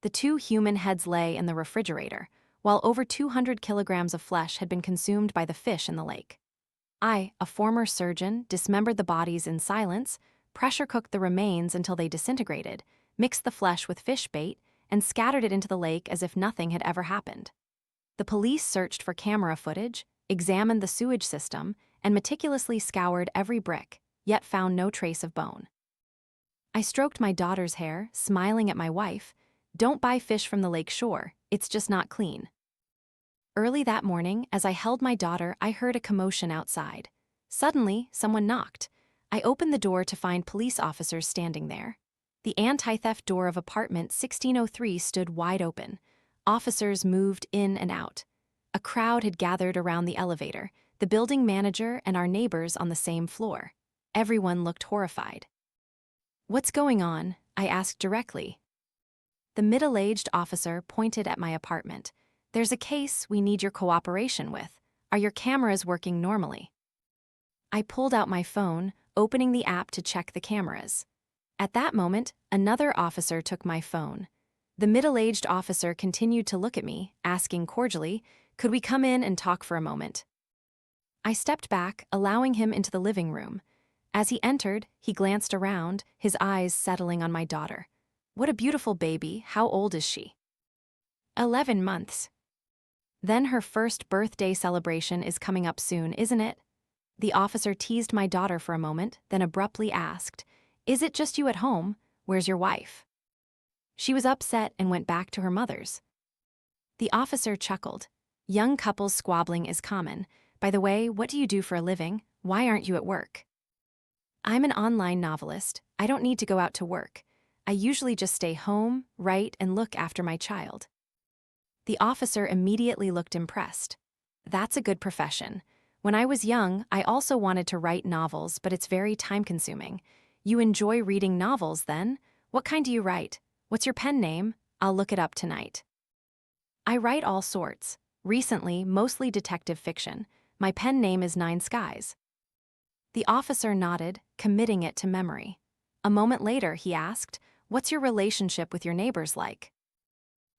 The 2 human heads lay in the refrigerator, while over 200 kilograms of flesh had been consumed by the fish in the lake. I, a former surgeon, dismembered the bodies in silence, pressure-cooked the remains until they disintegrated, mixed the flesh with fish bait, and scattered it into the lake as if nothing had ever happened. The police searched for camera footage, examined the sewage system, and meticulously scoured every brick, yet found no trace of bone. I stroked my daughter's hair, smiling at my wife. Don't buy fish from the lake shore, it's just not clean. Early that morning, as I held my daughter, I heard a commotion outside. Suddenly, someone knocked. I opened the door to find police officers standing there. The anti-theft door of apartment 1603 stood wide open. Officers moved in and out. A crowd had gathered around the elevator, the building manager and our neighbors on the same floor. Everyone looked horrified. "What's going on?" I asked directly. The middle-aged officer pointed at my apartment. "There's a case we need your cooperation with. Are your cameras working normally?" I pulled out my phone, opening the app to check the cameras. At that moment, another officer took my phone. The middle-aged officer continued to look at me, asking cordially, "Could we come in and talk for a moment?" I stepped back, allowing him into the living room. As he entered, he glanced around, his eyes settling on my daughter. "What a beautiful baby. How old is she?" 11 months. "Then her first birthday celebration is coming up soon, isn't it?" The officer teased my daughter for a moment, then abruptly asked, "Is it just you at home? Where's your wife?" "She was upset and went back to her mother's." The officer chuckled. "Young couples squabbling is common. By the way, what do you do for a living? Why aren't you at work?" "I'm an online novelist. I don't need to go out to work. I usually just stay home, write, and look after my child." The officer immediately looked impressed. "That's a good profession. When I was young, I also wanted to write novels, but it's very time-consuming. You enjoy reading novels, then? What kind do you write? What's your pen name? I'll look it up tonight." "I write all sorts. Recently, mostly detective fiction. My pen name is Nine Skies." The officer nodded, committing it to memory. A moment later, he asked, "What's your relationship with your neighbors like?"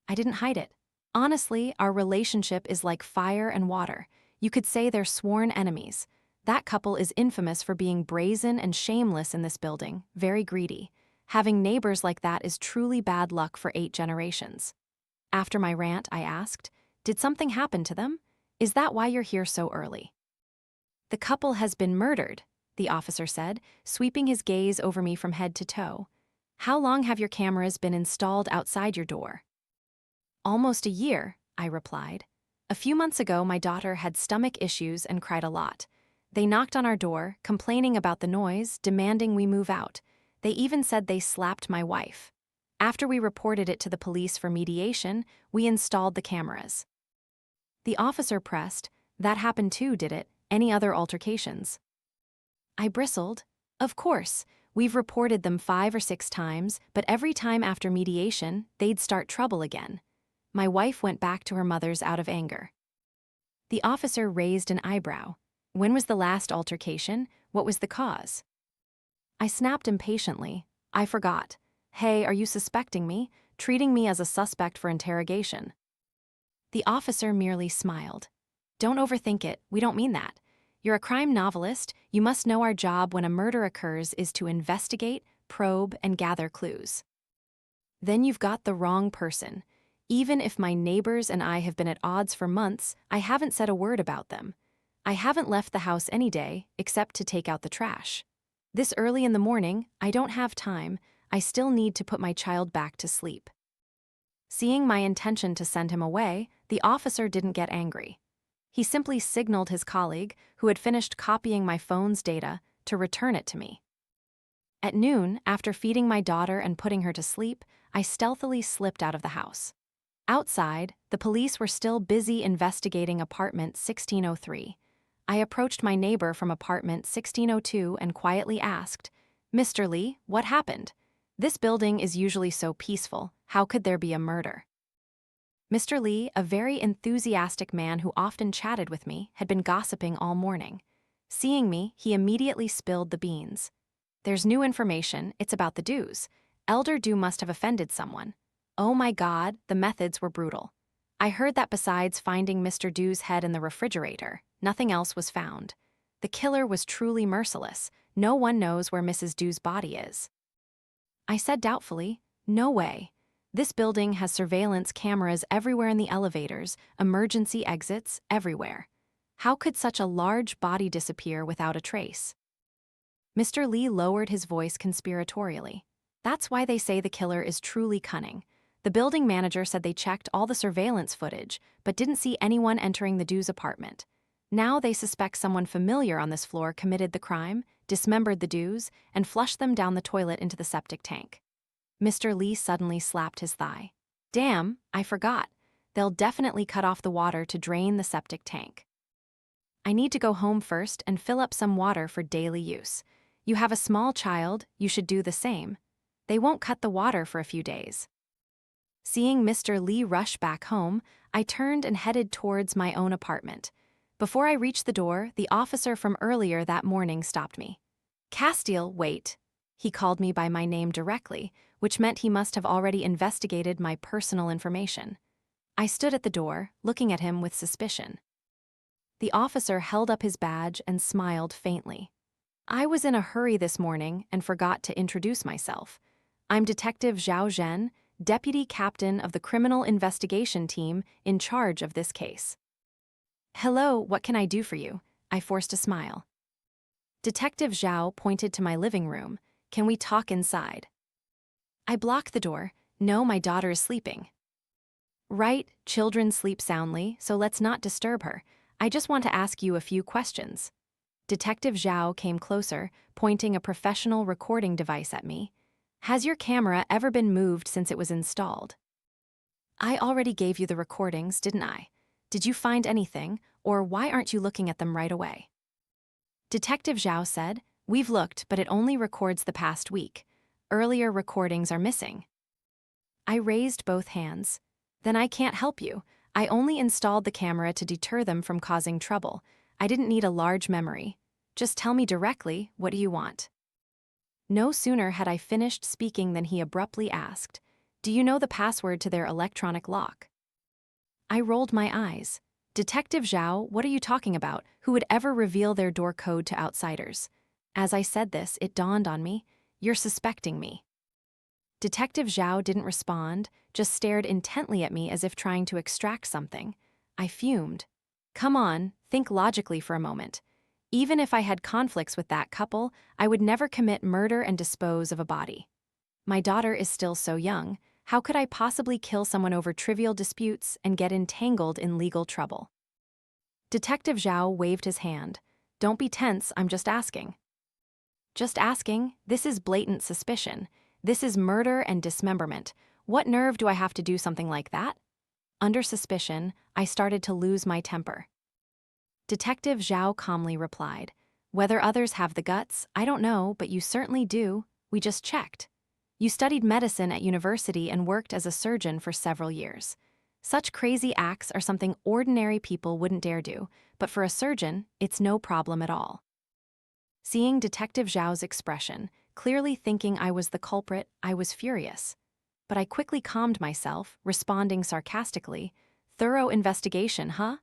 I didn't hide it. Honestly, our relationship is like fire and water. You could say they're sworn enemies. That couple is infamous for being brazen and shameless in this building, very greedy. Having neighbors like that is truly bad luck for 8 generations. After my rant, I asked, "Did something happen to them? Is that why you're here so early?" "The couple has been murdered," the officer said, sweeping his gaze over me from head to toe. "How long have your cameras been installed outside your door?" "Almost a year," I replied. "A few months ago, my daughter had stomach issues and cried a lot. They knocked on our door, complaining about the noise, demanding we move out. They even said they slapped my wife. After we reported it to the police for mediation, we installed the cameras." The officer pressed, "That happened too, did it? Any other altercations?" I bristled. "Of course, we've reported them 5 or 6 times, but every time after mediation, they'd start trouble again. My wife went back to her mother's out of anger." The officer raised an eyebrow. "When was the last altercation? What was the cause?" I snapped impatiently. "I forgot. Hey, are you suspecting me? Treating me as a suspect for interrogation?" The officer merely smiled. "Don't overthink it, we don't mean that. You're a crime novelist, you must know our job when a murder occurs is to investigate, probe, and gather clues." "Then you've got the wrong person. Even if my neighbors and I have been at odds for months, I haven't said a word about them. I haven't left the house any day, except to take out the trash. This early in the morning, I don't have time. I still need to put my child back to sleep." Seeing my intention to send him away, the officer didn't get angry. He simply signaled his colleague, who had finished copying my phone's data, to return it to me. At noon, after feeding my daughter and putting her to sleep, I stealthily slipped out of the house. Outside, the police were still busy investigating apartment 1603. I approached my neighbor from apartment 1602 and quietly asked, "Mr. Lee, what happened? This building is usually so peaceful. How could there be a murder?" Mr. Lee, a very enthusiastic man who often chatted with me, had been gossiping all morning. Seeing me, he immediately spilled the beans. "There's new information, it's about the Dews. Elder Dew must have offended someone. Oh my God, the methods were brutal. I heard that besides finding Mr. Dew's head in the refrigerator, nothing else was found. The killer was truly merciless. No one knows where Mrs. Dew's body is. I said doubtfully, no way. This building has surveillance cameras everywhere in the elevators, emergency exits, everywhere. How could such a large body disappear without a trace? Mr. Lee lowered his voice conspiratorially. That's why they say the killer is truly cunning. The building manager said they checked all the surveillance footage, but didn't see anyone entering the Dews' apartment. Now they suspect someone familiar on this floor committed the crime, dismembered the Dews, and flushed them down the toilet into the septic tank. Mr. Lee suddenly slapped his thigh. Damn, I forgot. They'll definitely cut off the water to drain the septic tank. I need to go home first and fill up some water for daily use. You have a small child, you should do the same. They won't cut the water for a few days. Seeing Mr. Lee rush back home, I turned and headed towards my own apartment. Before I reached the door, the officer from earlier that morning stopped me. Castile, wait. He called me by my name directly, which meant he must have already investigated my personal information. I stood at the door, looking at him with suspicion. The officer held up his badge and smiled faintly. I was in a hurry this morning and forgot to introduce myself. I'm Detective Zhao Zhen, Deputy Captain of the Criminal Investigation Team in charge of this case. Hello, what can I do for you? I forced a smile. Detective Zhao pointed to my living room. Can we talk inside? I blocked the door. No, my daughter is sleeping. Right, children sleep soundly, so let's not disturb her. I just want to ask you a few questions. Detective Zhao came closer, pointing a professional recording device at me. Has your camera ever been moved since it was installed? I already gave you the recordings, didn't I? Did you find anything, or why aren't you looking at them right away? Detective Zhao said, we've looked, but it only records the past week. Earlier recordings are missing. I raised both hands. Then I can't help you. I only installed the camera to deter them from causing trouble. I didn't need a large memory. Just tell me directly, what do you want? No sooner had I finished speaking than he abruptly asked, do you know the password to their electronic lock? I rolled my eyes. Detective Zhao, what are you talking about? Who would ever reveal their door code to outsiders? As I said this, it dawned on me, you're suspecting me. Detective Zhao didn't respond, just stared intently at me as if trying to extract something. I fumed. Come on, think logically for a moment. Even if I had conflicts with that couple, I would never commit murder and dispose of a body. My daughter is still so young. How could I possibly kill someone over trivial disputes and get entangled in legal trouble? Detective Zhao waved his hand. Don't be tense, I'm just asking. Just asking? This is blatant suspicion. This is murder and dismemberment. What nerve do I have to do something like that? Under suspicion, I started to lose my temper. Detective Zhao calmly replied, whether others have the guts, I don't know, but you certainly do. We just checked. You studied medicine at university and worked as a surgeon for several years. Such crazy acts are something ordinary people wouldn't dare do, but for a surgeon, it's no problem at all. Seeing Detective Zhao's expression, clearly thinking I was the culprit, I was furious. But I quickly calmed myself, responding sarcastically, thorough investigation, huh?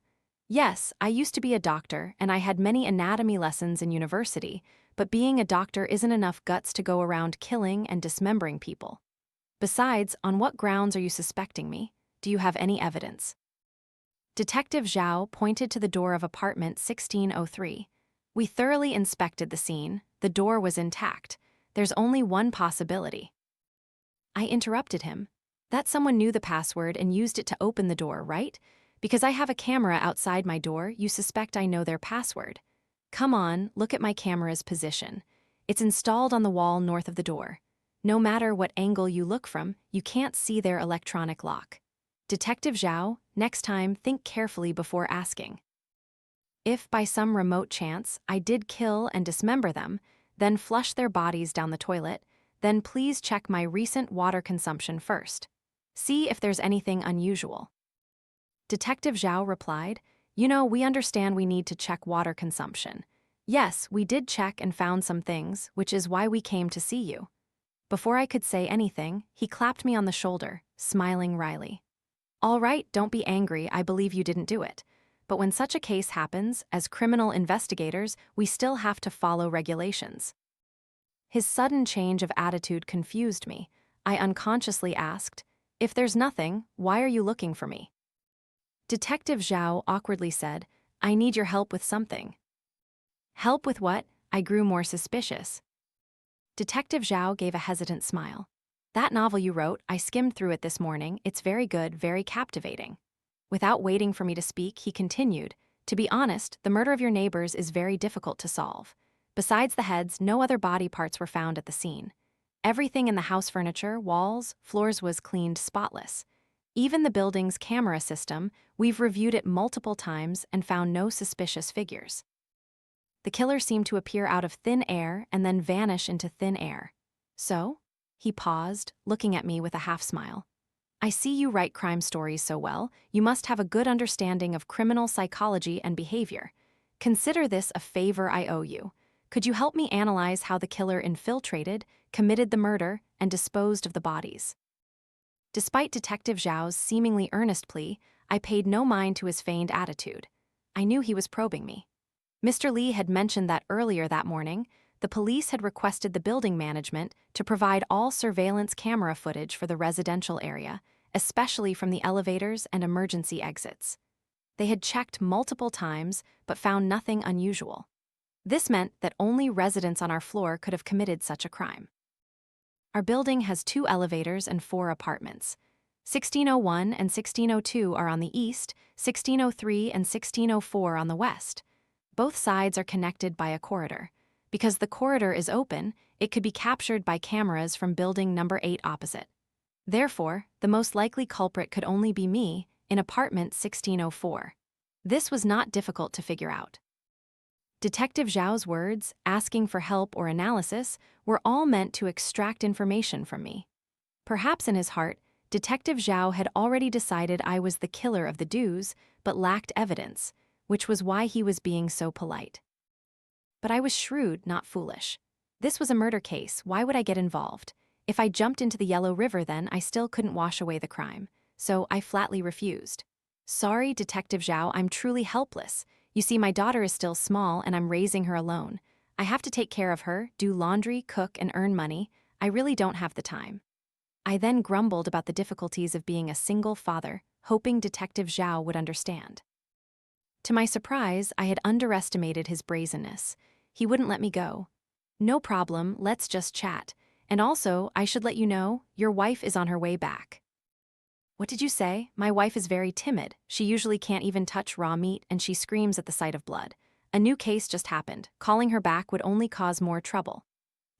Yes, I used to be a doctor, and I had many anatomy lessons in university, but being a doctor isn't enough guts to go around killing and dismembering people. Besides, on what grounds are you suspecting me? Do you have any evidence? Detective Zhao pointed to the door of apartment 1603. We thoroughly inspected the scene. The door was intact. There's only one possibility. I interrupted him. That someone knew the password and used it to open the door, right? Because I have a camera outside my door, you suspect I know their password. Come on, look at my camera's position. It's installed on the wall north of the door. No matter what angle you look from, you can't see their electronic lock. Detective Zhao, next time think carefully before asking. If by some remote chance I did kill and dismember them, then flush their bodies down the toilet, then please check my recent water consumption first. See if there's anything unusual. Detective Zhao replied, you know, we understand we need to check water consumption. Yes, we did check and found some things, which is why we came to see you. Before I could say anything, he clapped me on the shoulder. smiling wryly. All right, don't be angry, I believe you didn't do it. But when such a case happens, as criminal investigators, we still have to follow regulations. His sudden change of attitude confused me. I unconsciously asked, "If there's nothing, why are you looking for me?" Detective Zhao awkwardly said, "I need your help with something." Help with what? I grew more suspicious. Detective Zhao gave a hesitant smile. That novel you wrote, I skimmed through it this morning. It's very good, very captivating. Without waiting for me to speak, he continued, "To be honest, the murder of your neighbors is very difficult to solve. Besides the heads, no other body parts were found at the scene. Everything in the house furniture, walls, floors was cleaned spotless. Even the building's camera system, we've reviewed it multiple times and found no suspicious figures. The killer seemed to appear out of thin air and then vanish into thin air. So?" He paused, looking at me with a half-smile. "I see you write crime stories so well, you must have a good understanding of criminal psychology and behavior. Consider this a favor I owe you. Could you help me analyze how the killer infiltrated, committed the murder, and disposed of the bodies?" Despite Detective Zhao's seemingly earnest plea, I paid no mind to his feigned attitude. I knew he was probing me. Mr. Lee had mentioned that earlier that morning, the police had requested the building management to provide all surveillance camera footage for the residential area, especially from the elevators and emergency exits. They had checked multiple times but found nothing unusual. This meant that only residents on our floor could have committed such a crime. Our building has 2 elevators and 4 apartments. 1601 and 1602 are on the east, 1603 and 1604 on the west. Both sides are connected by a corridor. Because the corridor is open, it could be captured by cameras from building number 8 opposite. Therefore, the most likely culprit could only be me, in apartment 1604. This was not difficult to figure out. Detective Zhao's words, asking for help or analysis, were all meant to extract information from me. Perhaps in his heart, Detective Zhao had already decided I was the killer of the Dews, but lacked evidence, which was why he was being so polite. But I was shrewd, not foolish. This was a murder case, why would I get involved? If I jumped into the Yellow River then, I still couldn't wash away the crime, so I flatly refused. "Sorry, Detective Zhao, I'm truly helpless. You see, my daughter is still small and I'm raising her alone. I have to take care of her, do laundry, cook, and earn money. I really don't have the time." I then grumbled about the difficulties of being a single father, hoping Detective Zhao would understand. To my surprise, I had underestimated his brazenness. He wouldn't let me go. "No problem, let's just chat. And also, I should let you know, your wife is on her way back." "What did you say? My wife is very timid. She usually can't even touch raw meat and she screams at the sight of blood. A new case just happened. Calling her back would only cause more trouble."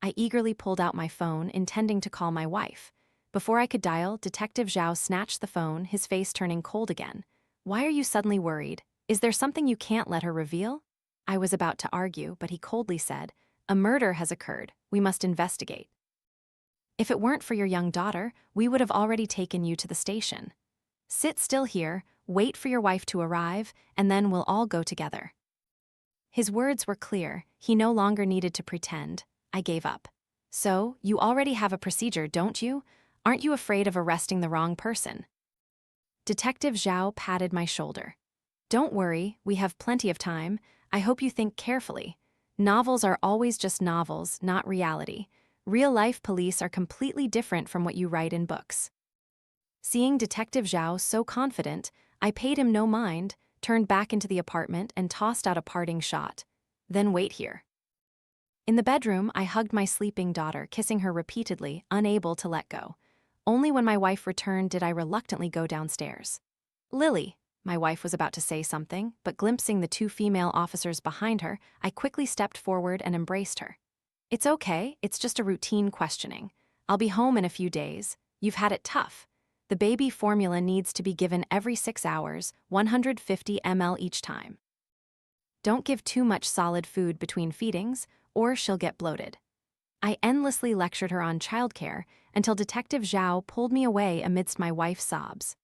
I eagerly pulled out my phone, intending to call my wife. Before I could dial, Detective Zhao snatched the phone, his face turning cold again. "Why are you suddenly worried? Is there something you can't let her reveal?" I was about to argue, but he coldly said, "A murder has occurred. We must investigate. If it weren't for your young daughter, we would have already taken you to the station. Sit still here, wait for your wife to arrive, and then we'll all go together." His words were clear. He no longer needed to pretend. I gave up. "So, you already have a procedure, don't you? Aren't you afraid of arresting the wrong person?" Detective Zhao patted my shoulder. "Don't worry, we have plenty of time. I hope you think carefully. Novels are always just novels, not reality. Real-life police are completely different from what you write in books." Seeing Detective Zhao so confident, I paid him no mind, turned back into the apartment and tossed out a parting shot. "Then wait here." In the bedroom, I hugged my sleeping daughter, kissing her repeatedly, unable to let go. Only when my wife returned did I reluctantly go downstairs. "Lily," my wife was about to say something, but glimpsing the 2 female officers behind her, I quickly stepped forward and embraced her. "It's okay, it's just a routine questioning. I'll be home in a few days. You've had it tough. The baby formula needs to be given every 6 hours, 150 ml each time. Don't give too much solid food between feedings, or she'll get bloated." I endlessly lectured her on childcare until Detective Zhao pulled me away amidst my wife's sobs.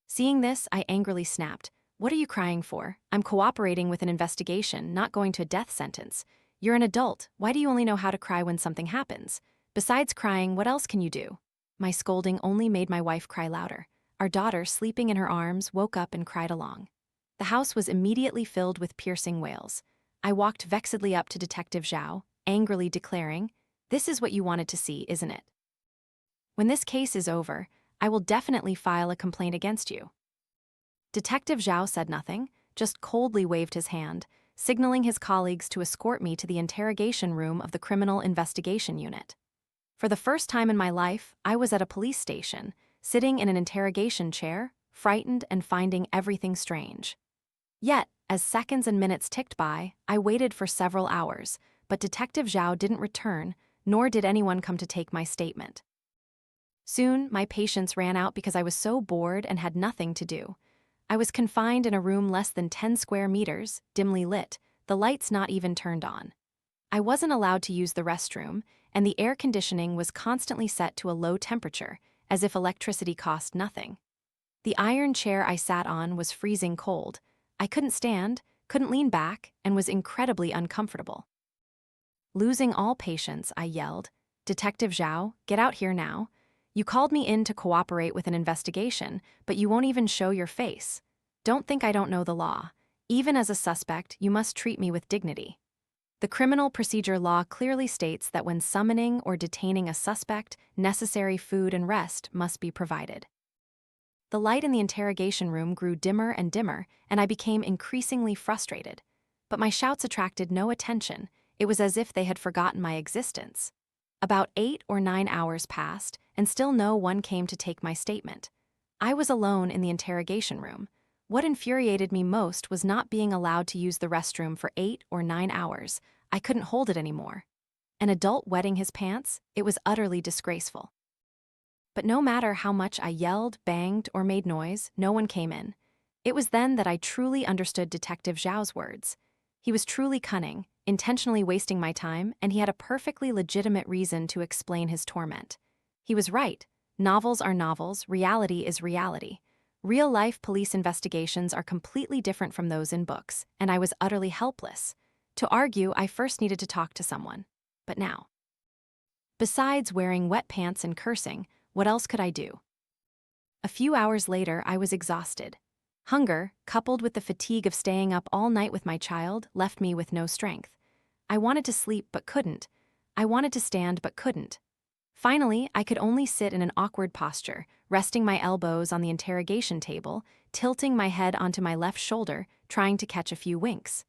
Seeing this, I angrily snapped, "What are you crying for? I'm cooperating with an investigation, not going to a death sentence. You're an adult, why do you only know how to cry when something happens? Besides crying, what else can you do?" My scolding only made my wife cry louder. Our daughter, sleeping in her arms, woke up and cried along. The house was immediately filled with piercing wails. I walked vexedly up to Detective Zhao, angrily declaring, "This is what you wanted to see, isn't it? When this case is over, I will definitely file a complaint against you." Detective Zhao said nothing, just coldly waved his hand, signaling his colleagues to escort me to the interrogation room of the Criminal Investigation Unit. For the first time in my life, I was at a police station, sitting in an interrogation chair, frightened and finding everything strange. Yet, as seconds and minutes ticked by, I waited for several hours, but Detective Zhao didn't return, nor did anyone come to take my statement. Soon, my patience ran out because I was so bored and had nothing to do. I was confined in a room less than 10 square meters, dimly lit, the lights not even turned on. I wasn't allowed to use the restroom, and the air conditioning was constantly set to a low temperature, as if electricity cost nothing. The iron chair I sat on was freezing cold. I couldn't stand, couldn't lean back, and was incredibly uncomfortable. Losing all patience, I yelled, "Detective Zhao, get out here now. You called me in to cooperate with an investigation, but you won't even show your face. Don't think I don't know the law. Even as a suspect, you must treat me with dignity. The criminal procedure law clearly states that when summoning or detaining a suspect, necessary food and rest must be provided." The light in the interrogation room grew dimmer and dimmer, and I became increasingly frustrated. But my shouts attracted no attention. It was as if they had forgotten my existence. About 8 or 9 hours passed, and still no one came to take my statement. I was alone in the interrogation room. What infuriated me most was not being allowed to use the restroom for 8 or 9 hours. I couldn't hold it anymore. An adult wetting his pants? It was utterly disgraceful. But no matter how much I yelled, banged, or made noise, no one came in. It was then that I truly understood Detective Zhao's words. He was truly cunning, intentionally wasting my time, and he had a perfectly legitimate reason to explain his torment. He was right. Novels are novels, reality is reality. Real-life police investigations are completely different from those in books, and I was utterly helpless. To argue, I first needed to talk to someone. But now, besides wearing wet pants and cursing, what else could I do? A few hours later, I was exhausted. Hunger, coupled with the fatigue of staying up all night with my child, left me with no strength. I wanted to sleep but couldn't. I wanted to stand but couldn't. Finally, I could only sit in an awkward posture, resting my elbows on the interrogation table, tilting my head onto my left shoulder, trying to catch a few winks.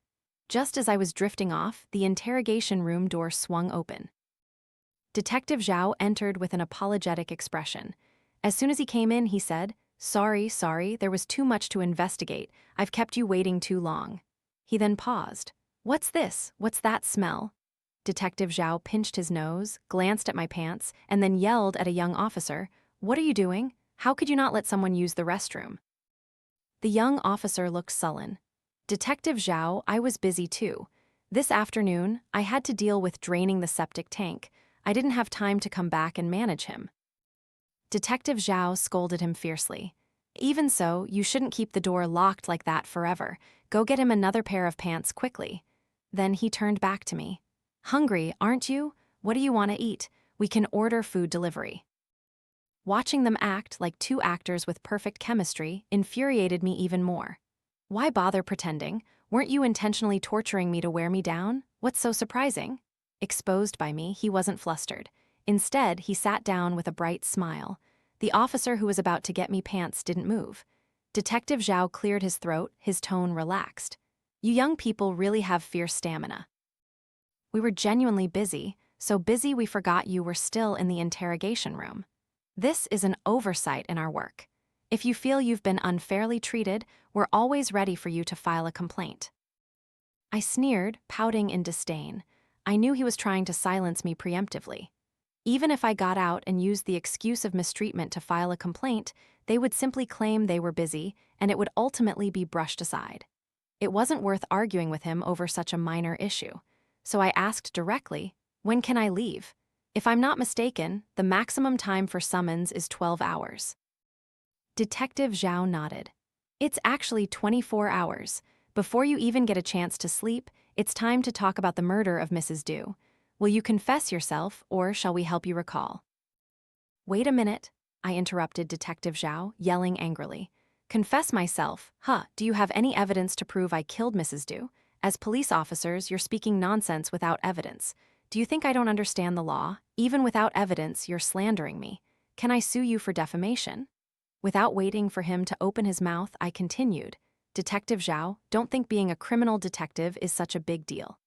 Just as I was drifting off, the interrogation room door swung open. Detective Zhao entered with an apologetic expression. As soon as he came in, he said, Sorry, there was too much to investigate. I've kept you waiting too long." He then paused. "What's this? What's that smell?" Detective Zhao pinched his nose, glanced at my pants, and then yelled at a young officer, "What are you doing? How could you not let someone use the restroom?" The young officer looked sullen. "Detective Zhao, I was busy too. This afternoon, I had to deal with draining the septic tank. I didn't have time to come back and manage him." Detective Zhao scolded him fiercely. "Even so, you shouldn't keep the door locked like that forever. Go get him another pair of pants quickly." Then he turned back to me. "Hungry, aren't you? What do you want to eat? We can order food delivery." Watching them act like two actors with perfect chemistry infuriated me even more. Why bother pretending? Weren't you intentionally torturing me to wear me down? What's so surprising? Exposed by me, he wasn't flustered. Instead, he sat down with a bright smile. The officer who was about to get me pants didn't move. Detective Zhao cleared his throat, his tone relaxed. "You young people really have fierce stamina. We were genuinely busy, so busy we forgot you were still in the interrogation room. This is an oversight in our work. If you feel you've been unfairly treated, we're always ready for you to file a complaint." I sneered, pouting in disdain. I knew he was trying to silence me preemptively. Even if I got out and used the excuse of mistreatment to file a complaint, they would simply claim they were busy, and it would ultimately be brushed aside. It wasn't worth arguing with him over such a minor issue. So I asked directly, "When can I leave? If I'm not mistaken, the maximum time for summons is 12 hours. Detective Zhao nodded. "It's actually 24 hours. Before you even get a chance to sleep, it's time to talk about the murder of Mrs. Du. Will you confess yourself, or shall we help you recall?" Wait a minute, I interrupted Detective Zhao, yelling angrily. Confess myself. Do you have any evidence to prove I killed Mrs. Du? As police officers, you're speaking nonsense without evidence. Do you think I don't understand the law? Even without evidence, you're slandering me. Can I sue you for defamation? Without waiting for him to open his mouth, I continued. Detective Zhao, don't think being a criminal detective is such a big deal.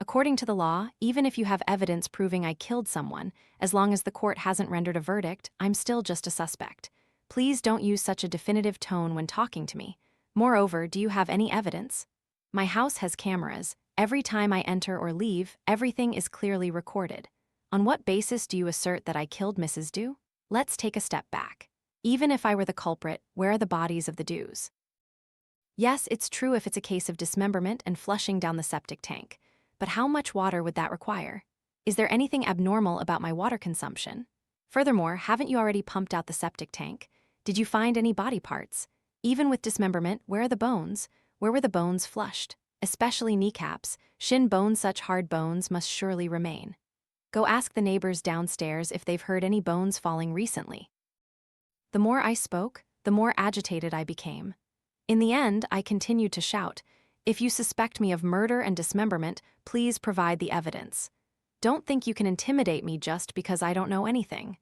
According to the law, even if you have evidence proving I killed someone, as long as the court hasn't rendered a verdict, I'm still just a suspect. Please don't use such a definitive tone when talking to me. Moreover, do you have any evidence? My house has cameras. Every time I enter or leave, everything is clearly recorded. On what basis do you assert that I killed Mrs. Du? Let's take a step back. Even if I were the culprit, where are the bodies of the Dus? Yes, it's true if it's a case of dismemberment and flushing down the septic tank. But how much water would that require? Is there anything abnormal about my water consumption? Furthermore, haven't you already pumped out the septic tank? Did you find any body parts? Even with dismemberment, where are the bones? Where were the bones flushed? Especially kneecaps, shin bones. Such hard bones must surely remain. Go ask the neighbors downstairs if they've heard any bones falling recently. The more I spoke, the more agitated I became. In the end, I continued to shout, if you suspect me of murder and dismemberment, please provide the evidence. Don't think you can intimidate me just because I don't know anything.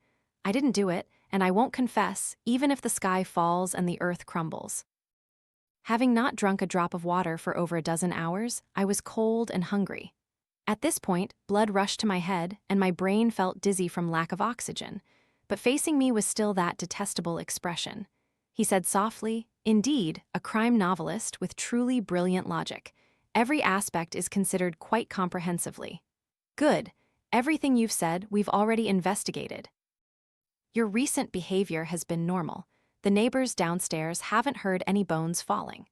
I didn't do it, and I won't confess, even if the sky falls and the earth crumbles. Having not drunk a drop of water for over a dozen hours, I was cold and hungry. At this point, blood rushed to my head, and my brain felt dizzy from lack of oxygen. But facing me was still that detestable expression. He said softly, indeed, a crime novelist with truly brilliant logic. Every aspect is considered quite comprehensively. Good. Everything you've said, we've already investigated. Your recent behavior has been normal. The neighbors downstairs haven't heard any bones falling.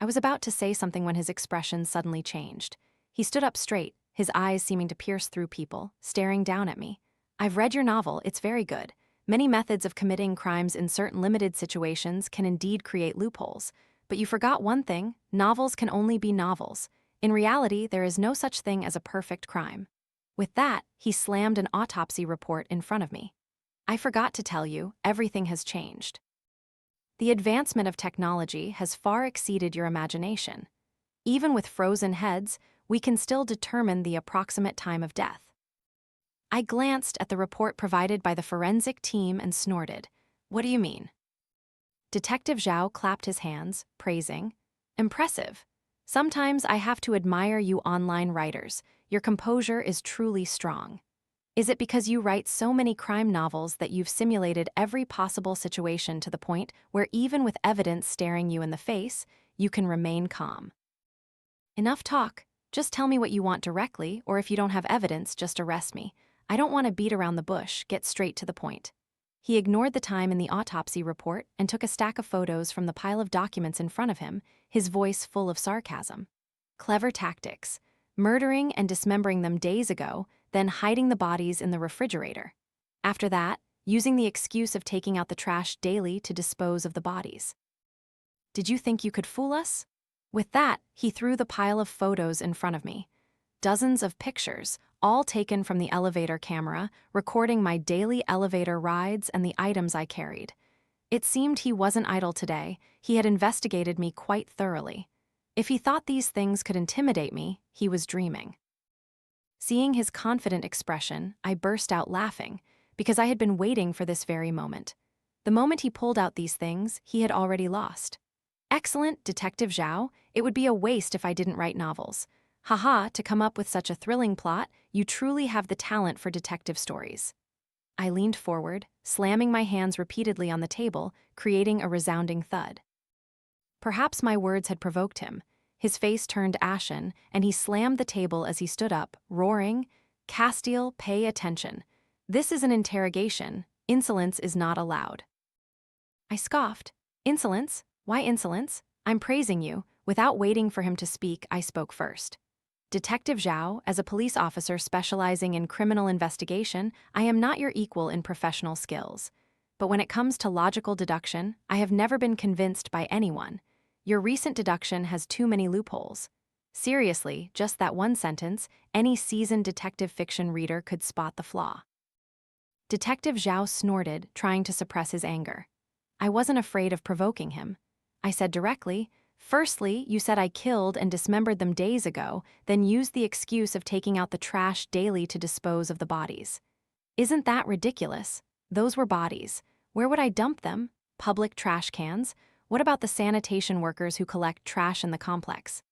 I was about to say something when his expression suddenly changed. He stood up straight, his eyes seeming to pierce through people, staring down at me. I've read your novel, it's very good. Many methods of committing crimes in certain limited situations can indeed create loopholes. But you forgot one thing, novels can only be novels. In reality, there is no such thing as a perfect crime. With that, he slammed an autopsy report in front of me. I forgot to tell you, everything has changed. The advancement of technology has far exceeded your imagination. Even with frozen heads, we can still determine the approximate time of death. I glanced at the report provided by the forensic team and snorted. What do you mean? Detective Zhao clapped his hands, praising. Impressive. Sometimes I have to admire you online writers. Your composure is truly strong. Is it because you write so many crime novels that you've simulated every possible situation to the point where even with evidence staring you in the face, you can remain calm? Enough talk. Just tell me what you want directly, or if you don't have evidence, just arrest me. I don't want to beat around the bush, get straight to the point. He ignored the time in the autopsy report and took a stack of photos from the pile of documents in front of him, his voice full of sarcasm. Clever tactics. Murdering and dismembering them days ago, then hiding the bodies in the refrigerator. After that, using the excuse of taking out the trash daily to dispose of the bodies. Did you think you could fool us? With that, he threw the pile of photos in front of me. Dozens of pictures, all taken from the elevator camera, recording my daily elevator rides and the items I carried. It seemed he wasn't idle today. He had investigated me quite thoroughly. If he thought these things could intimidate me, he was dreaming. Seeing his confident expression, I burst out laughing, because I had been waiting for this very moment. The moment he pulled out these things, he had already lost. Excellent, Detective Zhao. It would be a waste if I didn't write novels. Haha, to come up with such a thrilling plot, you truly have the talent for detective stories. I leaned forward, slamming my hands repeatedly on the table, creating a resounding thud. Perhaps my words had provoked him. His face turned ashen, and he slammed the table as he stood up, roaring, "Castiel, pay attention. This is an interrogation. Insolence is not allowed." I scoffed. Insolence? Why insolence? I'm praising you. Without waiting for him to speak, I spoke first. Detective Zhao, as a police officer specializing in criminal investigation, I am not your equal in professional skills. But when it comes to logical deduction, I have never been convinced by anyone. Your recent deduction has too many loopholes. Seriously, just that one sentence, any seasoned detective fiction reader could spot the flaw. Detective Zhao snorted, trying to suppress his anger. I wasn't afraid of provoking him. I said directly, "Firstly, you said I killed and dismembered them days ago, then used the excuse of taking out the trash daily to dispose of the bodies. Isn't that ridiculous? Those were bodies. Where would I dump them? Public trash cans? What about the sanitation workers who collect trash in the complex?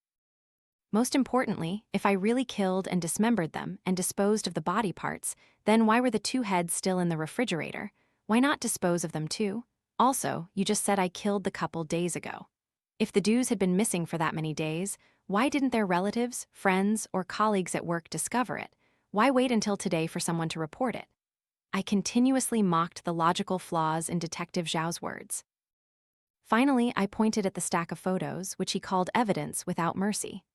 Most importantly, if I really killed and dismembered them and disposed of the body parts, then why were the two heads still in the refrigerator? Why not dispose of them too? Also, you just said I killed the couple days ago. If the dudes had been missing for that many days, why didn't their relatives, friends, or colleagues at work discover it? Why wait until today for someone to report it?" I continuously mocked the logical flaws in Detective Zhao's words. Finally, I pointed at the stack of photos, which he called evidence without mercy.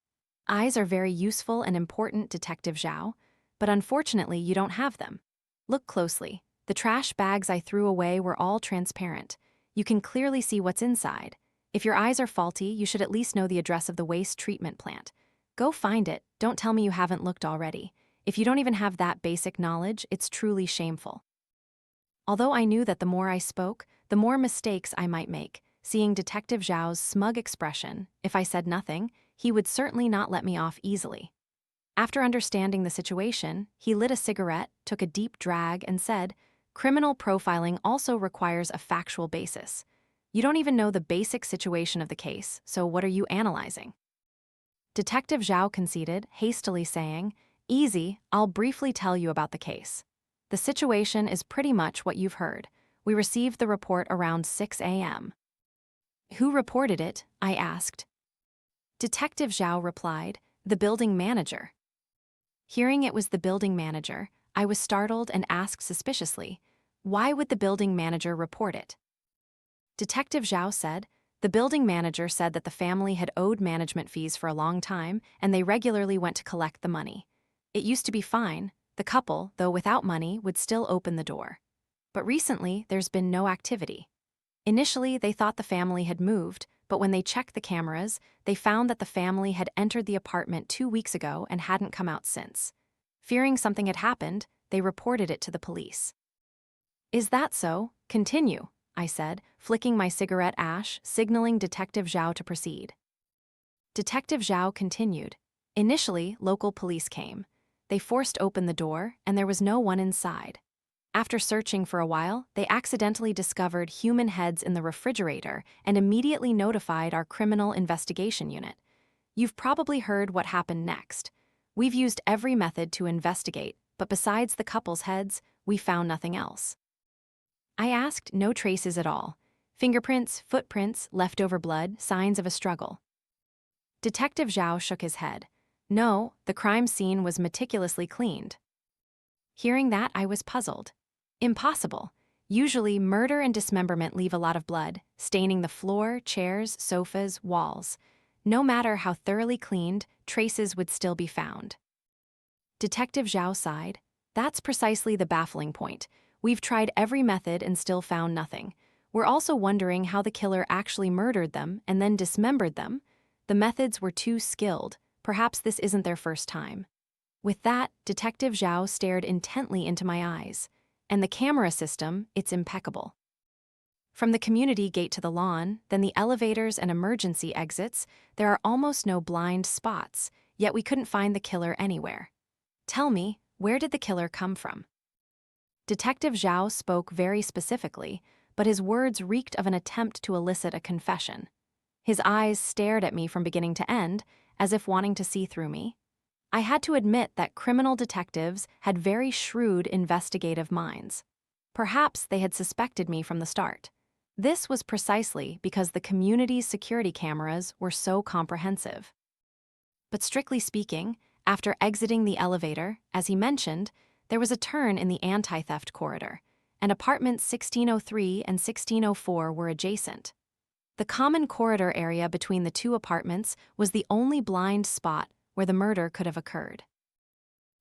"Eyes are very useful and important, Detective Zhao, but unfortunately you don't have them. Look closely. The trash bags I threw away were all transparent. You can clearly see what's inside. If your eyes are faulty, you should at least know the address of the waste treatment plant. Go find it. Don't tell me you haven't looked already. If you don't even have that basic knowledge, it's truly shameful." Although I knew that the more I spoke, the more mistakes I might make, seeing Detective Zhao's smug expression, if I said nothing, he would certainly not let me off easily. After understanding the situation, he lit a cigarette, took a deep drag, and said, "Criminal profiling also requires a factual basis. You don't even know the basic situation of the case, so what are you analyzing?" Detective Zhao conceded, hastily saying, "Easy, I'll briefly tell you about the case. The situation is pretty much what you've heard. We received the report around 6 a.m. "Who reported it?" I asked. Detective Zhao replied, "The building manager." Hearing it was the building manager, I was startled and asked suspiciously, "Why would the building manager report it?" Detective Zhao said, "The building manager said that the family had owed management fees for a long time and they regularly went to collect the money. It used to be fine. The couple, though without money, would still open the door. But recently, there's been no activity. Initially, they thought the family had moved, but when they checked the cameras, they found that the family had entered the apartment 2 weeks ago and hadn't come out since. Fearing something had happened, they reported it to the police." "Is that so? Continue," I said, flicking my cigarette ash, signaling Detective Zhao to proceed. Detective Zhao continued, "Initially, local police came. They forced open the door, and there was no one inside. After searching for a while, they accidentally discovered human heads in the refrigerator and immediately notified our criminal investigation unit. You've probably heard what happened next. We've used every method to investigate, but besides the couple's heads, we found nothing else." I asked, "No traces at all. Fingerprints, footprints, leftover blood, signs of a struggle?" Detective Zhao shook his head. "No, the crime scene was meticulously cleaned." Hearing that, I was puzzled. Impossible. Usually, murder and dismemberment leave a lot of blood, staining the floor, chairs, sofas, walls. No matter how thoroughly cleaned, traces would still be found. Detective Zhao sighed. "That's precisely the baffling point. We've tried every method and still found nothing. We're also wondering how the killer actually murdered them and then dismembered them. The methods were too skilled. Perhaps this isn't their first time." With that, Detective Zhao stared intently into my eyes. "And the camera system, it's impeccable. From the community gate to the lawn, then the elevators and emergency exits, there are almost no blind spots, yet we couldn't find the killer anywhere. Tell me, where did the killer come from?" Detective Zhao spoke very specifically, but his words reeked of an attempt to elicit a confession. His eyes stared at me from beginning to end, as if wanting to see through me. I had to admit that criminal detectives had very shrewd investigative minds. Perhaps they had suspected me from the start. This was precisely because the community's security cameras were so comprehensive. But strictly speaking, after exiting the elevator, as he mentioned, there was a turn in the anti-theft corridor, and apartments 1603 and 1604 were adjacent. The common corridor area between the two apartments was the only blind spot where the murder could have occurred.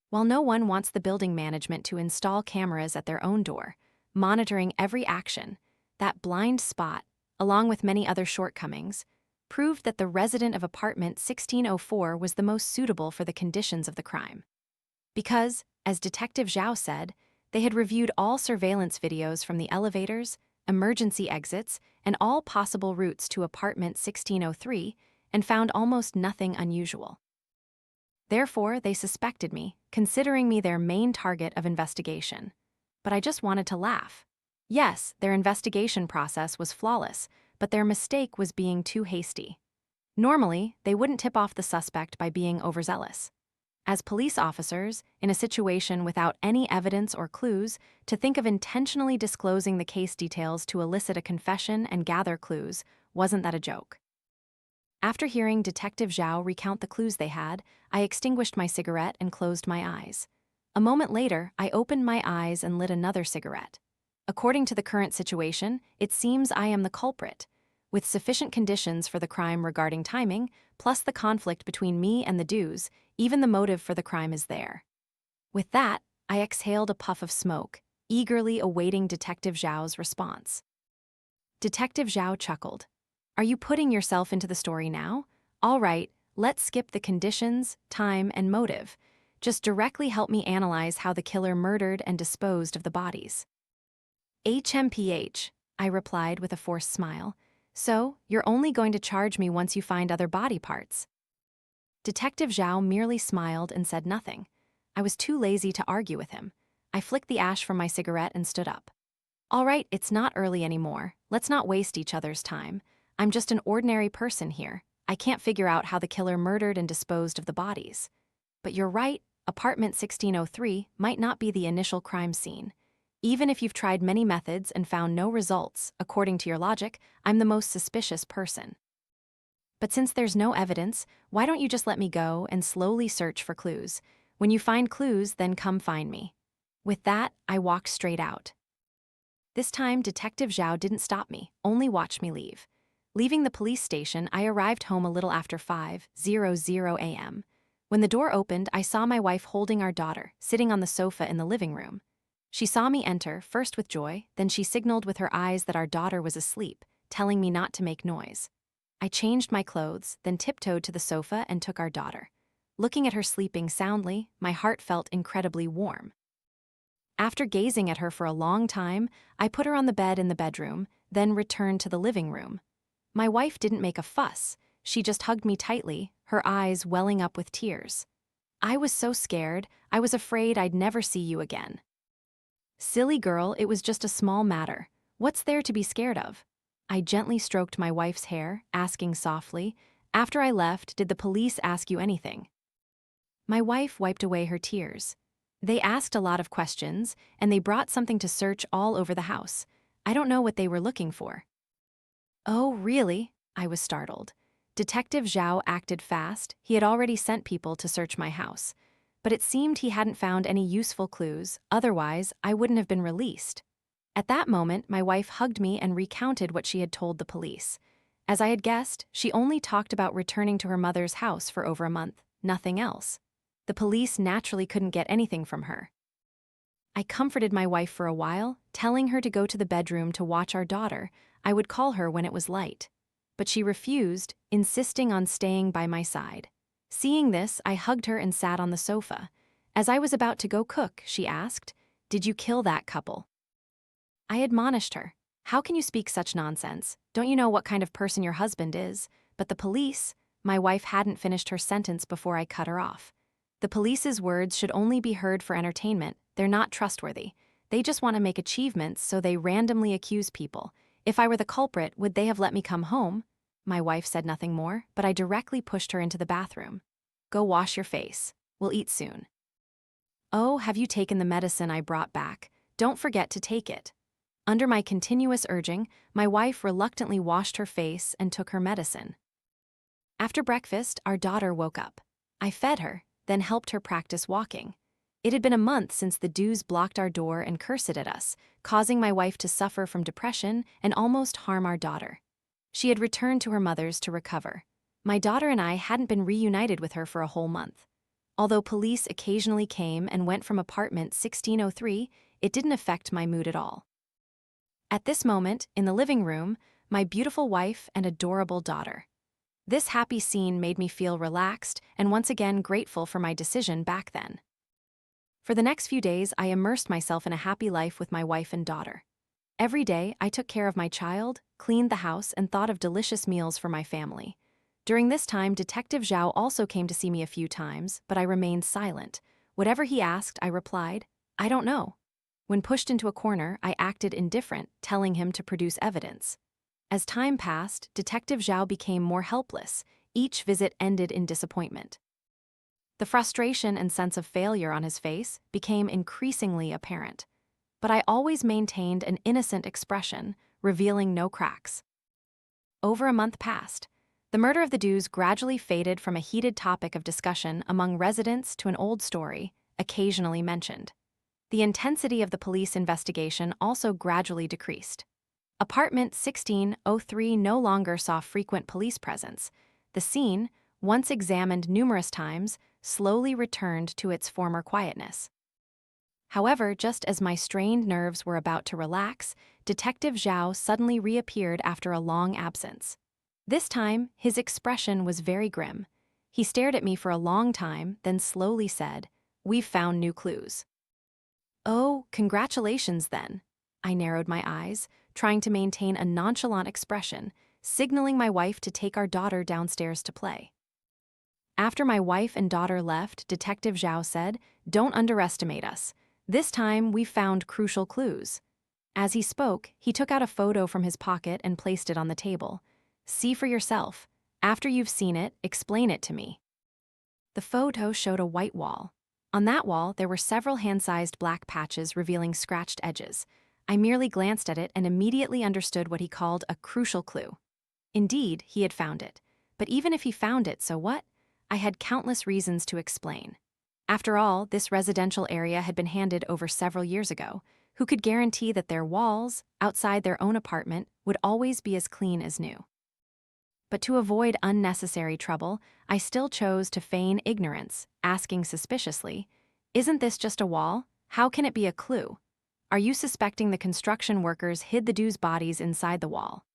While no one wants the building management to install cameras at their own door, monitoring every action, that blind spot, along with many other shortcomings, proved that the resident of apartment 1604 was the most suitable for the conditions of the crime. Because, as Detective Zhao said, They had reviewed all surveillance videos from the elevators, emergency exits, and all possible routes to apartment 1603 and found almost nothing unusual. Therefore, they suspected me, considering me their main target of investigation. But I just wanted to laugh. Yes, their investigation process was flawless, but their mistake was being too hasty. Normally, they wouldn't tip off the suspect by being overzealous. As police officers, in a situation without any evidence or clues, to think of intentionally disclosing the case details to elicit a confession and gather clues, wasn't that a joke? After hearing Detective Zhao recount the clues they had, I extinguished my cigarette and closed my eyes. A moment later, I opened my eyes and lit another cigarette. According to the current situation, it seems I am the culprit. With sufficient conditions for the crime regarding timing, plus the conflict between me and the dues, even the motive for the crime is there. With that, I exhaled a puff of smoke, eagerly awaiting Detective Zhao's response. Detective Zhao chuckled. Are you putting yourself into the story now? All right, let's skip the conditions, time, and motive. Just directly help me analyze how the killer murdered and disposed of the bodies. HMPH, I replied with a forced smile. So, you're only going to charge me once you find other body parts. Detective Zhao merely smiled and said nothing. I was too lazy to argue with him. I flicked the ash from my cigarette and stood up. All right, it's not early anymore. Let's not waste each other's time. I'm just an ordinary person here. I can't figure out how the killer murdered and disposed of the bodies. But you're right, apartment 1603 might not be the initial crime scene. Even if you've tried many methods and found no results, according to your logic, I'm the most suspicious person. But since there's no evidence, why don't you just let me go and slowly search for clues? When you find clues, then come find me. With that, I walked straight out. This time, Detective Zhao didn't stop me, only watched me leave. Leaving the police station, I arrived home a little after 5:00 a.m. When the door opened, I saw my wife holding our daughter, sitting on the sofa in the living room. She saw me enter, first with joy, then she signaled with her eyes that our daughter was asleep, telling me not to make noise. I changed my clothes, then tiptoed to the sofa and took our daughter. Looking at her sleeping soundly, my heart felt incredibly warm. After gazing at her for a long time, I put her on the bed in the bedroom, then returned to the living room. My wife didn't make a fuss. She just hugged me tightly, her eyes welling up with tears. I was so scared, I was afraid I'd never see you again. Silly girl, it was just a small matter. What's there to be scared of? I gently stroked my wife's hair, asking softly, after I left, did the police ask you anything? My wife wiped away her tears. They asked a lot of questions, and they brought something to search all over the house. I don't know what they were looking for. Oh, really? I was startled. Detective Zhao acted fast. He had already sent people to search my house. But it seemed he hadn't found any useful clues, otherwise I wouldn't have been released. At that moment, my wife hugged me and recounted what she had told the police. As I had guessed, she only talked about returning to her mother's house for over a month, nothing else. The police naturally couldn't get anything from her. I comforted my wife for a while, telling her to go to the bedroom to watch our daughter. I would call her when it was light. But she refused, insisting on staying by my side. Seeing this, I hugged her and sat on the sofa. As I was about to go cook, she asked, "Did you kill that couple?" I admonished her. "How can you speak such nonsense? Don't you know what kind of person your husband is?" But the police, my wife hadn't finished her sentence before I cut her off. The police's words should only be heard for entertainment. They're not trustworthy. They just want to make achievements, so they randomly accuse people. If I were the culprit, would they have let me come home? My wife said nothing more, but I directly pushed her into the bathroom. "Go wash your face. We'll eat soon." "Oh, have you taken the medicine I brought back? Don't forget to take it." Under my continuous urging, my wife reluctantly washed her face and took her medicine. After breakfast, our daughter woke up. I fed her, then helped her practice walking. It had been a month since the dues blocked our door and cursed at us, causing my wife to suffer from depression and almost harm our daughter. She had returned to her mother's to recover. My daughter and I hadn't been reunited with her for a whole month. Although police occasionally came and went from apartment 1603, it didn't affect my mood at all. At this moment, in the living room, my beautiful wife and adorable daughter. This happy scene made me feel relaxed and once again grateful for my decision back then. For the next few days, I immersed myself in a happy life with my wife and daughter. Every day, I took care of my child, cleaned the house, and thought of delicious meals for my family. During this time, Detective Zhao also came to see me a few times, but I remained silent. Whatever he asked, I replied, "I don't know." When pushed into a corner, I acted indifferent, telling him to produce evidence. As time passed, Detective Zhao became more helpless. Each visit ended in disappointment. The frustration and sense of failure on his face became increasingly apparent. But I always maintained an innocent expression, revealing no cracks. Over a month passed. The murder of the Dews gradually faded from a heated topic of discussion among residents to an old story, occasionally mentioned. The intensity of the police investigation also gradually decreased. Apartment 1603 no longer saw frequent police presence. The scene, once examined numerous times, slowly returned to its former quietness. However, just as my strained nerves were about to relax, Detective Zhao suddenly reappeared after a long absence. This time, his expression was very grim. He stared at me for a long time, then slowly said, "We've found new clues." "Oh, congratulations then." I narrowed my eyes, trying to maintain a nonchalant expression, signaling my wife to take our daughter downstairs to play. After my wife and daughter left, Detective Zhao said, "Don't underestimate us. This time, we found crucial clues." As he spoke, he took out a photo from his pocket and placed it on the table. "See for yourself. After you've seen it, explain it to me." The photo showed a white wall. On that wall, there were several hand-sized black patches revealing scratched edges. I merely glanced at it and immediately understood what he called a crucial clue. Indeed, he had found it. But even if he found it, so what? I had countless reasons to explain. After all, this residential area had been handed over several years ago. Who could guarantee that their walls, outside their own apartment, would always be as clean as new? But to avoid unnecessary trouble, I still chose to feign ignorance, asking suspiciously, "Isn't this just a wall? How can it be a clue? Are you suspecting the construction workers hid the Dews' bodies inside the wall?"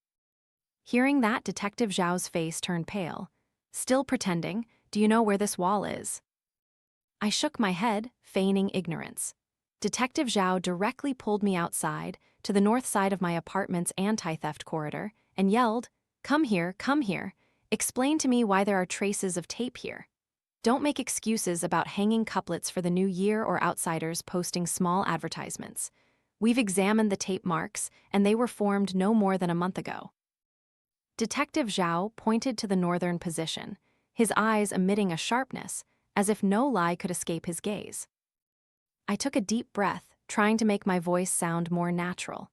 Hearing that, Detective Zhao's face turned pale. Still pretending, "Do you know where this wall is?" I shook my head, feigning ignorance. Detective Zhao directly pulled me outside, to the north side of my apartment's anti-theft corridor, and yelled, come here, explain to me why there are traces of tape here. Don't make excuses about hanging couplets for the new year or outsiders posting small advertisements. We've examined the tape marks, and they were formed no more than a month ago." Detective Zhao pointed to the northern position, his eyes emitting a sharpness, as if no lie could escape his gaze. I took a deep breath, trying to make my voice sound more natural.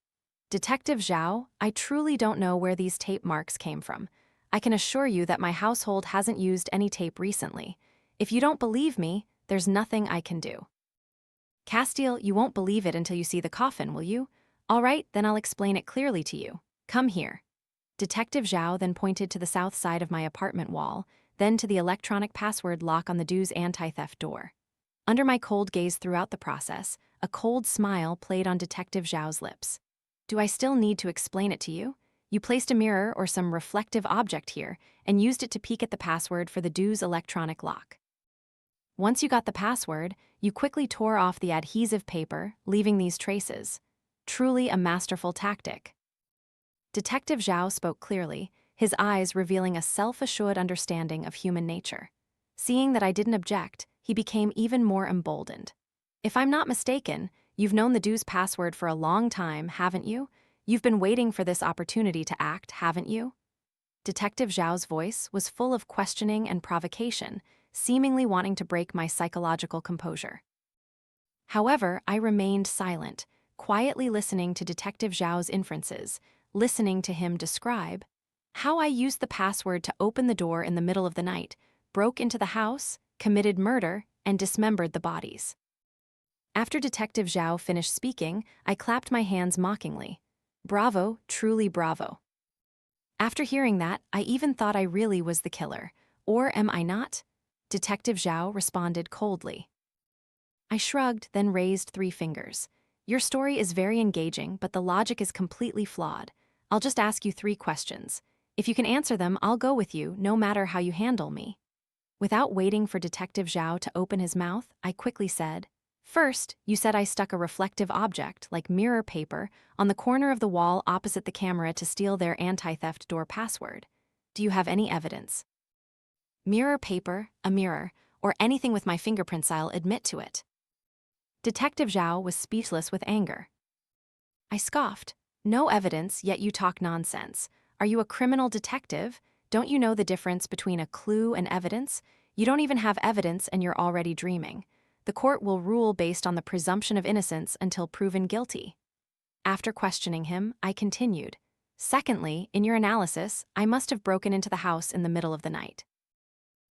"Detective Zhao, I truly don't know where these tape marks came from. I can assure you that my household hasn't used any tape recently. If you don't believe me, there's nothing I can do." "Castile, you won't believe it until you see the coffin, will you? All right, then I'll explain it clearly to you. Come here." Detective Zhao then pointed to the south side of my apartment wall, then to the electronic password lock on the Dews' anti-theft door. Under my cold gaze throughout the process, a cold smile played on Detective Zhao's lips. "Do I still need to explain it to you? You placed a mirror or some reflective object here and used it to peek at the password for the Dews' electronic lock. Once you got the password, you quickly tore off the adhesive paper, leaving these traces. Truly a masterful tactic." Detective Zhao spoke clearly, his eyes revealing a self-assured understanding of human nature. Seeing that I didn't object, he became even more emboldened. "If I'm not mistaken, you've known the Dews' password for a long time, haven't you? You've been waiting for this opportunity to act, haven't you?" Detective Zhao's voice was full of questioning and provocation, seemingly wanting to break my psychological composure. However, I remained silent, quietly listening to Detective Zhao's inferences, listening to him describe how I used the password to open the door in the middle of the night, broke into the house, committed murder, and dismembered the bodies. After Detective Zhao finished speaking, I clapped my hands mockingly. "Bravo, truly bravo." After hearing that, I even thought I really was the killer. Or am I not? Detective Zhao responded coldly. I shrugged, then raised 3 fingers. "Your story is very engaging, but the logic is completely flawed. I'll just ask you 3 questions. If you can answer them, I'll go with you, no matter how you handle me." Without waiting for Detective Zhao to open his mouth, I quickly said, First, you said I stuck a reflective object, like mirror paper, on the corner of the wall opposite the camera to steal their anti-theft door password. Do you have any evidence? Mirror paper, a mirror, or anything with my fingerprints, I'll admit to it. Detective Zhao was speechless with anger. I scoffed. No evidence, yet you talk nonsense. Are you a criminal detective? Don't you know the difference between a clue and evidence? You don't even have evidence and you're already dreaming. The court will rule based on the presumption of innocence until proven guilty. After questioning him, I continued. Secondly, in your analysis, I must have broken into the house in the middle of the night.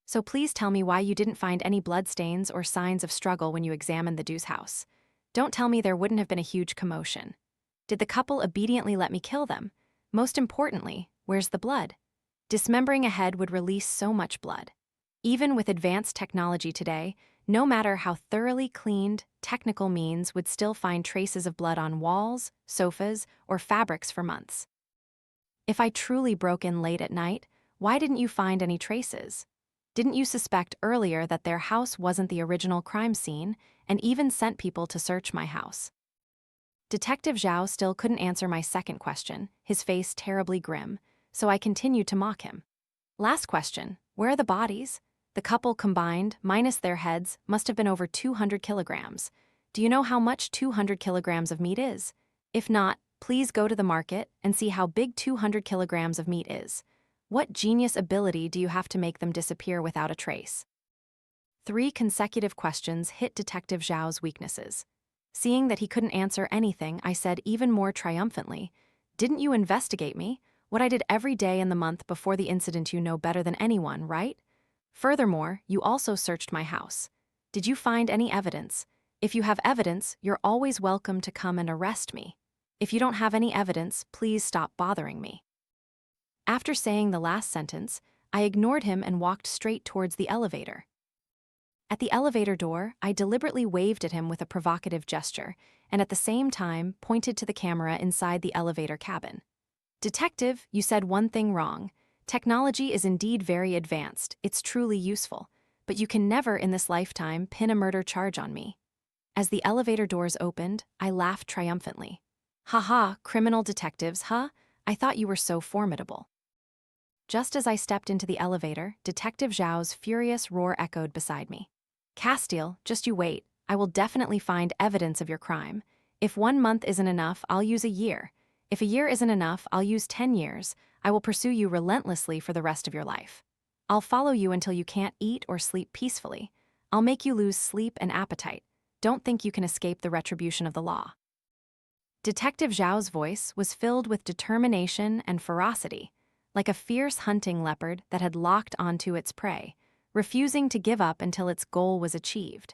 So please tell me why you didn't find any bloodstains or signs of struggle when you examined the Du's house. Don't tell me there wouldn't have been a huge commotion. Did the couple obediently let me kill them? Most importantly, where's the blood? Dismembering a head would release so much blood. Even with advanced technology today, no matter how thoroughly cleaned, technical means would still find traces of blood on walls, sofas, or fabrics for months. If I truly broke in late at night, why didn't you find any traces? Didn't you suspect earlier that their house wasn't the original crime scene, and even sent people to search my house? Detective Zhao still couldn't answer my second question, his face terribly grim, so I continued to mock him. Last question, where are the bodies? The couple combined, minus their heads, must have been over 200 kilograms. Do you know how much 200 kilograms of meat is? If not, please go to the market and see how big 200 kilograms of meat is. What genius ability do you have to make them disappear without a trace? 3 consecutive questions hit Detective Zhao's weaknesses. Seeing that he couldn't answer anything, I said even more triumphantly, "Didn't you investigate me? What I did every day in the month before the incident you know better than anyone, right? Furthermore, you also searched my house. Did you find any evidence? If you have evidence, you're always welcome to come and arrest me. If you don't have any evidence, please stop bothering me." After saying the last sentence, I ignored him and walked straight towards the elevator. At the elevator door, I deliberately waved at him with a provocative gesture, and at the same time pointed to the camera inside the elevator cabin. "Detective, you said one thing wrong. Technology is indeed very advanced, it's truly useful, but you can never in this lifetime pin a murder charge on me." As the elevator doors opened, I laughed triumphantly. "Haha, criminal detectives, huh? I thought you were so formidable." Just as I stepped into the elevator, Detective Zhao's furious roar echoed beside me. "Castile, just you wait. I will definitely find evidence of your crime. If 1 month isn't enough, I'll use a year. If a year isn't enough, I'll use 10 years. I will pursue you relentlessly for the rest of your life. I'll follow you until you can't eat or sleep peacefully. I'll make you lose sleep and appetite. Don't think you can escape the retribution of the law." Detective Zhao's voice was filled with determination and ferocity, like a fierce hunting leopard that had locked onto its prey, refusing to give up until its goal was achieved.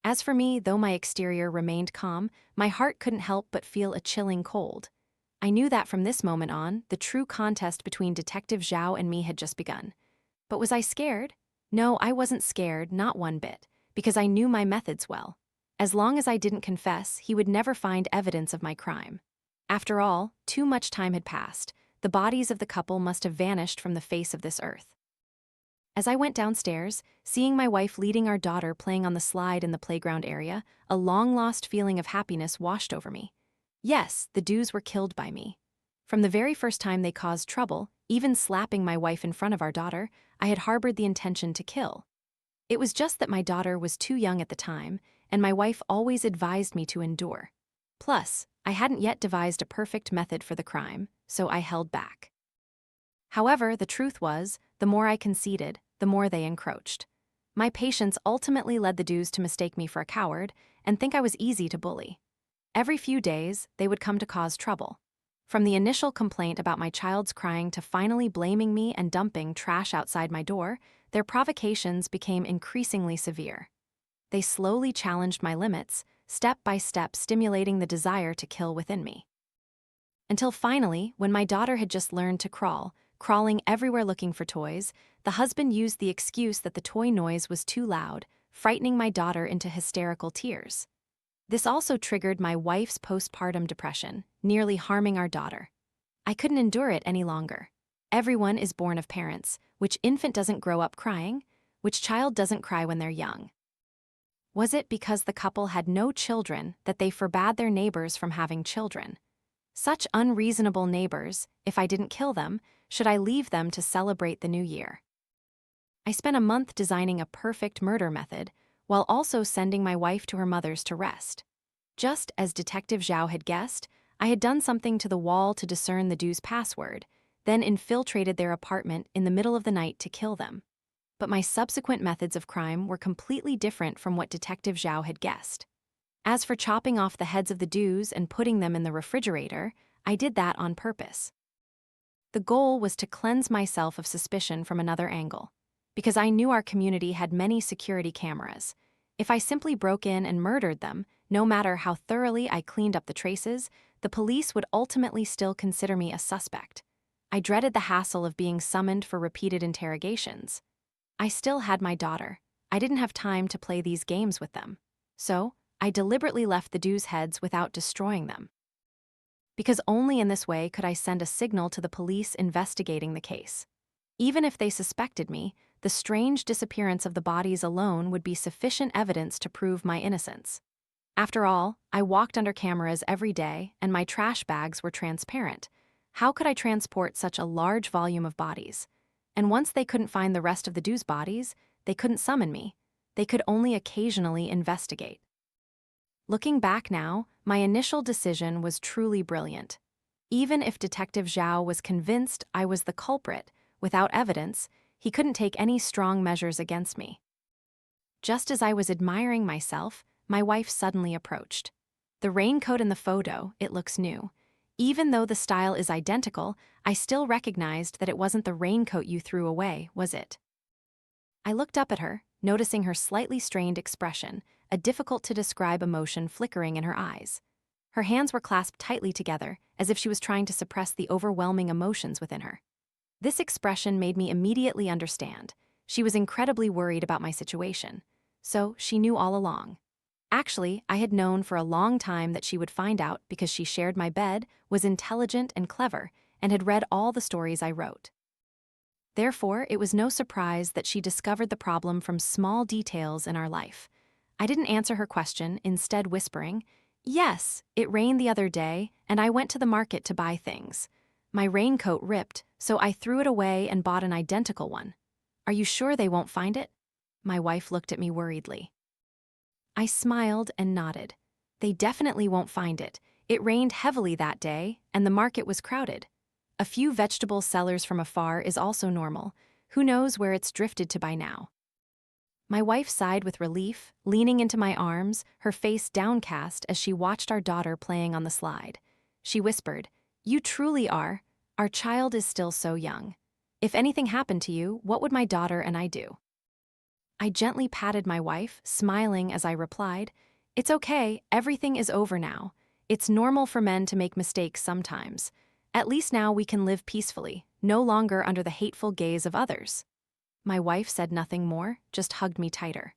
As for me, though my exterior remained calm, my heart couldn't help but feel a chilling cold. I knew that from this moment on, the true contest between Detective Zhao and me had just begun. But was I scared? No, I wasn't scared, not one bit, because I knew my methods well. As long as I didn't confess, he would never find evidence of my crime. After all, too much time had passed. The bodies of the couple must have vanished from the face of this earth. As I went downstairs, seeing my wife leading our daughter playing on the slide in the playground area, a long-lost feeling of happiness washed over me. Yes, the Dews were killed by me. From the very first time they caused trouble, even slapping my wife in front of our daughter, I had harbored the intention to kill. It was just that my daughter was too young at the time, and my wife always advised me to endure. Plus, I hadn't yet devised a perfect method for the crime, so I held back. However, the truth was, the more I conceded, the more they encroached. My patience ultimately led the Dews to mistake me for a coward and think I was easy to bully. Every few days, they would come to cause trouble. From the initial complaint about my child's crying to finally blaming me and dumping trash outside my door, their provocations became increasingly severe. They slowly challenged my limits, step by step stimulating the desire to kill within me. Until finally, when my daughter had just learned to crawl, crawling everywhere looking for toys, the husband used the excuse that the toy noise was too loud, frightening my daughter into hysterical tears. This also triggered my wife's postpartum depression, nearly harming our daughter. I couldn't endure it any longer. Everyone is born of parents. Which infant doesn't grow up crying? Which child doesn't cry when they're young? Was it because the couple had no children that they forbade their neighbors from having children? Such unreasonable neighbors, if I didn't kill them, should I leave them to celebrate the new year? I spent a month designing a perfect murder method, while also sending my wife to her mother's to rest. Just as Detective Zhao had guessed, I had done something to the wall to discern the dude's password, then infiltrated their apartment in the middle of the night to kill them. But my subsequent methods of crime were completely different from what Detective Zhao had guessed. As for chopping off the heads of the dudes and putting them in the refrigerator, I did that on purpose. The goal was to cleanse myself of suspicion from another angle, because I knew our community had many security cameras. If I simply broke in and murdered them, no matter how thoroughly I cleaned up the traces, the police would ultimately still consider me a suspect. I dreaded the hassle of being summoned for repeated interrogations. I still had my daughter. I didn't have time to play these games with them. So, I deliberately left the dudes' heads without destroying them. Because only in this way could I send a signal to the police investigating the case. Even if they suspected me, the strange disappearance of the bodies alone would be sufficient evidence to prove my innocence. After all, I walked under cameras every day, and my trash bags were transparent. How could I transport such a large volume of bodies? And once they couldn't find the rest of the dude's bodies, they couldn't summon me. They could only occasionally investigate. Looking back now, my initial decision was truly brilliant. Even if Detective Zhao was convinced I was the culprit, without evidence, he couldn't take any strong measures against me. Just as I was admiring myself, my wife suddenly approached. The raincoat in the photo, it looks new. Even though the style is identical, I still recognized that it wasn't the raincoat you threw away, was it? I looked up at her, noticing her slightly strained expression, a difficult-to-describe emotion flickering in her eyes. Her hands were clasped tightly together, as if she was trying to suppress the overwhelming emotions within her. This expression made me immediately understand. She was incredibly worried about my situation. So, she knew all along. Actually, I had known for a long time that she would find out because she shared my bed, was intelligent and clever, and had read all the stories I wrote. Therefore, it was no surprise that she discovered the problem from small details in our life. I didn't answer her question, instead whispering, "Yes, it rained the other day, and I went to the market to buy things. My raincoat ripped, so I threw it away and bought an identical one. Are you sure they won't find it?" My wife looked at me worriedly. I smiled and nodded. They definitely won't find it. It rained heavily that day, and the market was crowded. A few vegetable sellers from afar is also normal. Who knows where it's drifted to by now? My wife sighed with relief, leaning into my arms, her face downcast as she watched our daughter playing on the slide. She whispered, "You truly are. Our child is still so young. If anything happened to you, what would my daughter and I do?" I gently patted my wife, smiling as I replied, "It's okay, everything is over now. It's normal for men to make mistakes sometimes. At least now we can live peacefully, no longer under the hateful gaze of others." My wife said nothing more, just hugged me tighter.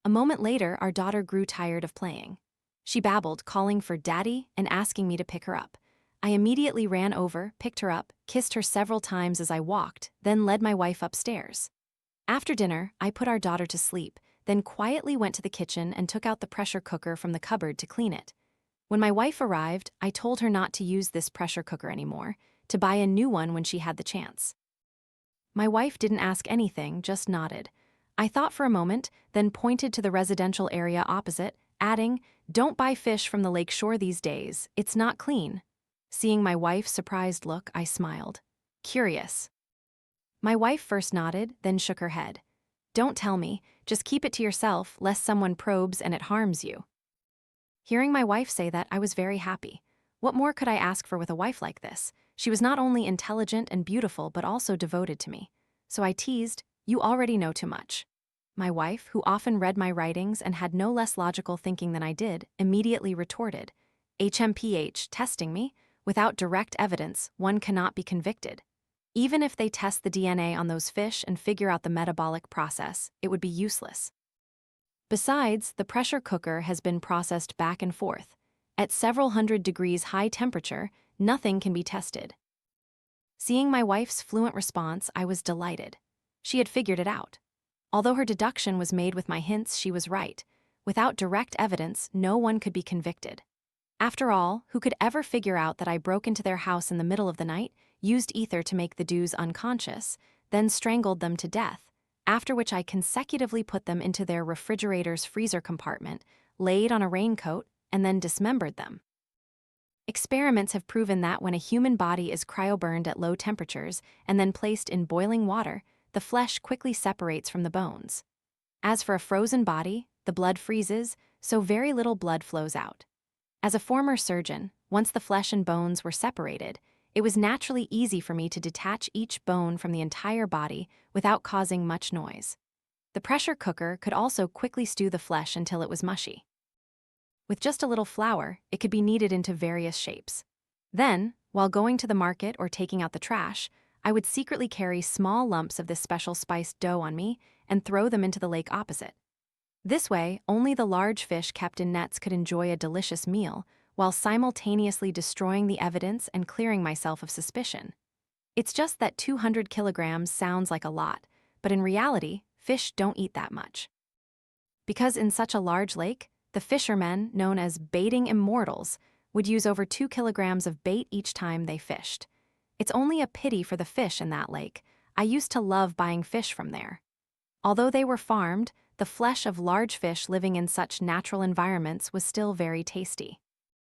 A moment later, our daughter grew tired of playing. She babbled, calling for Daddy and asking me to pick her up. I immediately ran over, picked her up, kissed her several times as I walked, then led my wife upstairs. After dinner, I put our daughter to sleep, then quietly went to the kitchen and took out the pressure cooker from the cupboard to clean it. When my wife arrived, I told her not to use this pressure cooker anymore, to buy a new one when she had the chance. My wife didn't ask anything, just nodded. I thought for a moment, then pointed to the residential area opposite, adding, "Don't buy fish from the lake shore these days, it's not clean." Seeing my wife's surprised look, I smiled. Curious. My wife first nodded, then shook her head. "Don't tell me, just keep it to yourself, lest someone probes and it harms you." Hearing my wife say that, I was very happy. What more could I ask for with a wife like this? She was not only intelligent and beautiful, but also devoted to me. So I teased, "You already know too much." My wife, who often read my writings and had no less logical thinking than I did, immediately retorted, "HMPH, testing me? Without direct evidence, one cannot be convicted. Even if they test the DNA on those fish and figure out the metabolic process, it would be useless. Besides, the pressure cooker has been processed back and forth. At several hundred degrees high temperature, nothing can be tested." Seeing my wife's fluent response, I was delighted. She had figured it out. Although her deduction was made with my hints, she was right. Without direct evidence, no one could be convicted. After all, who could ever figure out that I broke into their house in the middle of the night, used ether to make the Dews unconscious, then strangled them to death, after which I consecutively put them into their refrigerator's freezer compartment, laid on a raincoat, and then dismembered them. Experiments have proven that when a human body is cryoburned at low temperatures and then placed in boiling water, the flesh quickly separates from the bones. As for a frozen body, the blood freezes, so very little blood flows out. As a former surgeon, once the flesh and bones were separated, it was naturally easy for me to detach each bone from the entire body without causing much noise. The pressure cooker could also quickly stew the flesh until it was mushy. With just a little flour, it could be kneaded into various shapes. Then, while going to the market or taking out the trash, I would secretly carry small lumps of this special spiced dough on me and throw them into the lake opposite. This way, only the large fish kept in nets could enjoy a delicious meal, while simultaneously destroying the evidence and clearing myself of suspicion. It's just that 200 kilograms sounds like a lot, but in reality, fish don't eat that much. Because in such a large lake, the fishermen, known as baiting immortals, would use over 2 kilograms of bait each time they fished. It's only a pity for the fish in that lake. I used to love buying fish from there. Although they were farmed, the flesh of large fish living in such natural environments was still very tasty.